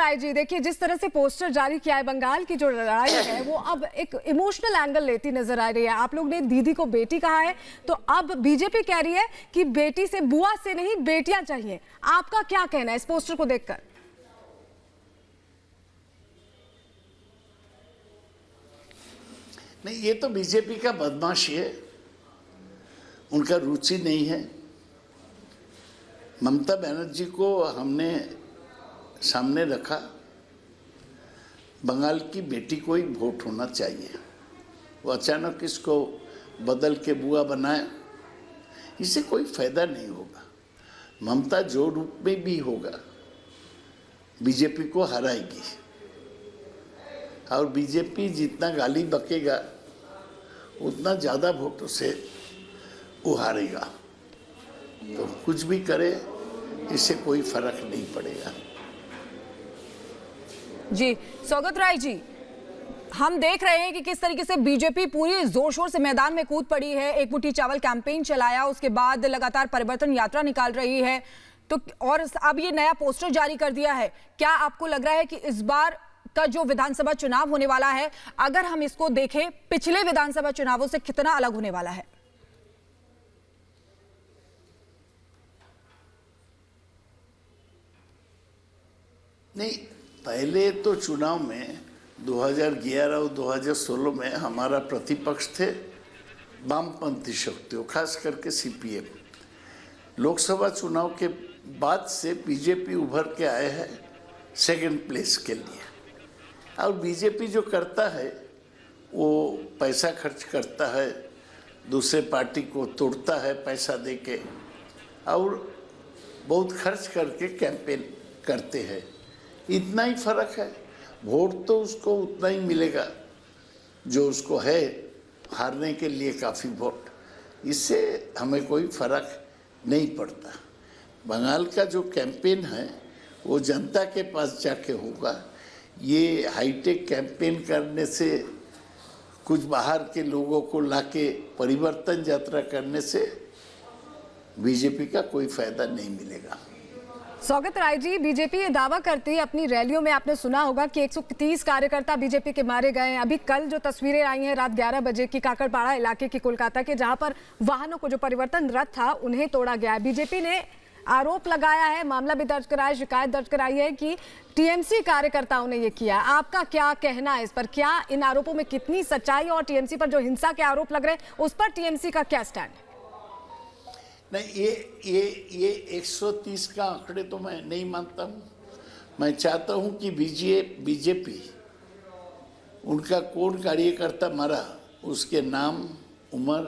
राय जी, देखिए जिस तरह से पोस्टर जारी किया है, बंगाल की जो लड़ाई है वो अब एक इमोशनल एंगल लेती नजर आ रही है। आप लोग ने दीदी को बेटी कहा है, तो अब बीजेपी कह रही है कि बेटी से, बुआ से नहीं बेटियां चाहिए। आपका क्या कहना है इस पोस्टर को देखकर? नहीं, ये तो बीजेपी का बदमाशी है, उनका रुचि नहीं है। ममता बनर्जी को हमने सामने रखा, बंगाल की बेटी को ही वोट होना चाहिए। वो अचानक इसको बदल के बुआ बनाया, इससे कोई फायदा नहीं होगा। ममता जो रूप में भी होगा बीजेपी को हराएगी, और बीजेपी जितना गाली बकेगा उतना ज़्यादा वोटों से वो हारेगा। तो कुछ भी करे इससे कोई फर्क नहीं पड़ेगा। जी सौगत राय जी, हम देख रहे हैं कि किस तरीके से बीजेपी पूरी जोर शोर से मैदान में कूद पड़ी है। एक मुट्ठी चावल कैंपेन चलाया, उसके बाद लगातार परिवर्तन यात्रा निकाल रही है, तो और अब ये नया पोस्टर जारी कर दिया है। क्या आपको लग रहा है कि इस बार का जो विधानसभा चुनाव होने वाला है, अगर हम इसको देखें पिछले विधानसभा चुनावों से कितना अलग होने वाला है? नहीं, पहले तो चुनाव में 2011 और 2016 में हमारा प्रतिपक्ष थे वामपंथी शक्तियों, खास करके सीपीएम। लोकसभा चुनाव के बाद से बीजेपी उभर के आए हैं सेकंड प्लेस के लिए। और बीजेपी जो करता है वो पैसा खर्च करता है, दूसरे पार्टी को तोड़ता है पैसा देके, और बहुत खर्च करके कैंपेन करते हैं। इतना ही फर्क है। वोट तो उसको उतना ही मिलेगा जो उसको है, हारने के लिए काफ़ी वोट, इससे हमें कोई फर्क नहीं पड़ता। बंगाल का जो कैंपेन है वो जनता के पास जाके होगा। ये हाईटेक कैंपेन करने से, कुछ बाहर के लोगों को लाके परिवर्तन यात्रा करने से बीजेपी का कोई फायदा नहीं मिलेगा। सौगत राय जी, बीजेपी ये दावा करती है अपनी रैलियों में, आपने सुना होगा कि 130 कार्यकर्ता बीजेपी के मारे गए हैं। अभी कल जो तस्वीरें आई हैं रात 11 बजे की काकड़पाड़ा इलाके की कोलकाता के, जहां पर वाहनों को, जो परिवर्तन रथ था, उन्हें तोड़ा गया है। बीजेपी ने आरोप लगाया है, मामला भी दर्ज कराया, शिकायत दर्ज कराई है कि टीएमसी कार्यकर्ताओं ने ये किया। आपका क्या कहना है इस पर? क्या इन आरोपों में कितनी सच्चाई, और टीएमसी पर जो हिंसा के आरोप लग रहे हैं उस पर टीएमसी का क्या स्टैंड है? नहीं, ये 130 का आंकड़े तो मैं नहीं मानता हूँ। मैं चाहता हूँ कि बीजेपी उनका कौन कार्यकर्ता मरा, उसके नाम, उम्र,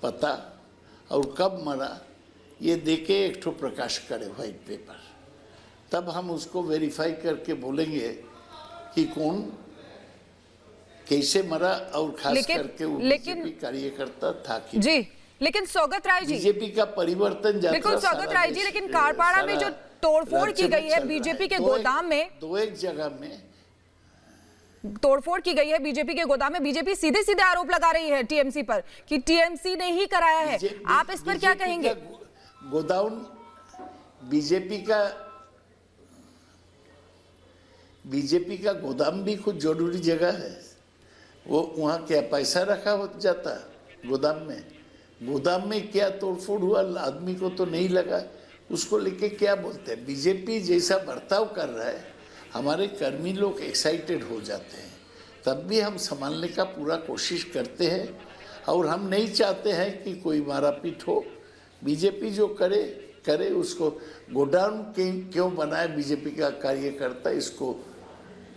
पता और कब मरा, ये देके एक ठो प्रकाश करे व्हाइट पेपर, तब हम उसको वेरीफाई करके बोलेंगे कि कौन कैसे मरा, और खास करके वो बीजेपी कार्यकर्ता था कि जी। लेकिन सौगत राय जी, बीजेपी का परिवर्तन यात्रा, बिल्कुल सौगत राय जी, लेकिन कारपाड़ा में जो तोड़फोड़ की गई है बीजेपी के गोदाम में, दो एक जगह में तोड़फोड़ की गई है बीजेपी के गोदाम में, बीजेपी सीधे सीधे आरोप लगा रही है टीएमसी पर कि टीएमसी ने ही कराया है। आप इस पर क्या कहेंगे? गोदाम बीजेपी का गोदाम भी कुछ जरूरी जगह है। वो वहाँ क्या पैसा रखा हो जाता गोदाम में? गोदाम में क्या तोड़फोड़ हुआ, आदमी को तो नहीं लगा। उसको लेके क्या बोलते हैं? बीजेपी जैसा बर्ताव कर रहा है, हमारे कर्मी लोग एक्साइटेड हो जाते हैं, तब भी हम संभालने का पूरा कोशिश करते हैं, और हम नहीं चाहते हैं कि कोई मारापीट हो। बीजेपी जो करे उसको गोडाउन क्यों बनाए बीजेपी का कार्यकर्ता, इसको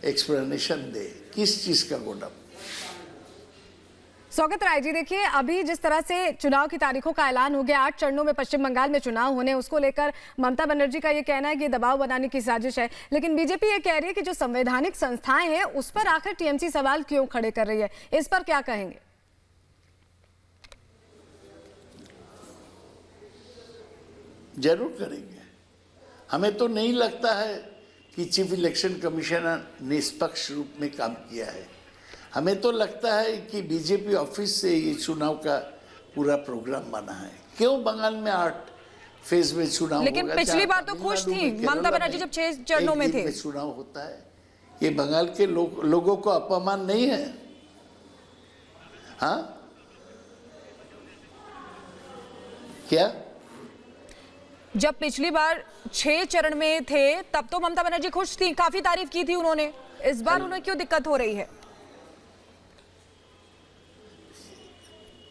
एक्सप्लेनेशन दे, किस चीज़ का गोडाउन। सौगत राय जी, देखिए अभी जिस तरह से चुनाव की तारीखों का ऐलान हो गया, 8 चरणों में पश्चिम बंगाल में चुनाव होने, उसको लेकर ममता बनर्जी का ये कहना है कि दबाव बनाने की साजिश है, लेकिन बीजेपी ये कह रही है कि जो संवैधानिक संस्थाएं हैं उस पर आखिर टीएमसी सवाल क्यों खड़े कर रही है। इस पर क्या कहेंगे? जरूर करेंगे। हमें तो नहीं लगता है कि चीफ इलेक्शन कमिश्नर ने निष्पक्ष रूप में काम किया है। हमें तो लगता है कि बीजेपी ऑफिस से ये चुनाव का पूरा प्रोग्राम बना है। क्यों बंगाल में 8 फेज में चुनाव लेकिन होगा। पिछली जहाँ बार तो खुश तमिलनाडु थी में, ममता केरला बनर्जी में जब 6 चरणों में एक दिन थे। चुनाव होता है। ये बंगाल के लोगों को अपमान नहीं है? हाँ, क्या जब पिछली बार 6 चरण में थे तब तो ममता बनर्जी खुश थी, काफी तारीफ की थी उन्होंने। इस बार उन्हें क्यों दिक्कत हो रही है?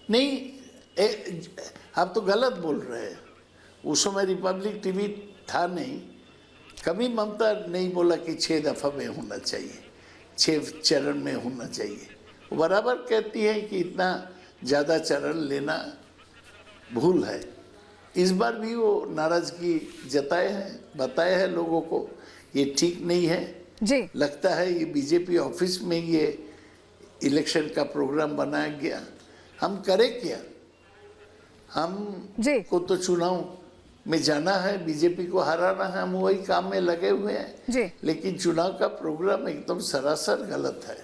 नहीं, आप तो गलत बोल रहे हैं। उस समय रिपब्लिक टीवी था नहीं, कभी ममता नहीं बोला कि 6 दफा में होना चाहिए, 6 चरण में होना चाहिए। वो बराबर कहती है कि इतना ज़्यादा चरण लेना भूल है। इस बार भी वो नाराजगी जताए हैं, बताए हैं लोगों को ये ठीक नहीं है जी। लगता है ये बीजेपी ऑफिस में ये इलेक्शन का प्रोग्राम बनाया गया। हम करें क्या? हम जी। को तो चुनाव में जाना है, बीजेपी को हराना है, हम वही काम में लगे हुए हैं जी। लेकिन चुनाव का प्रोग्राम एकदम सरासर गलत है।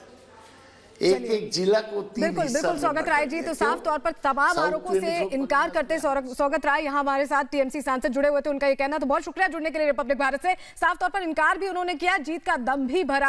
एक एक जिला को 3 बिल्कुल हिस्सा बिल्कुल में सौगत बांटा राय जी, गया। तो क्यों? साफ तौर पर तमाम साउथ आरोपों से 24 इनकार करते सौगत राय यहाँ हमारे साथ टीएमसी सांसद जुड़े हुए थे। उनका ये कहना, तो बहुत शुक्रिया जुड़ने के लिए रिपब्लिक भारत से। साफ तौर पर इनकार भी उन्होंने किया, जीत का दम भी भरा।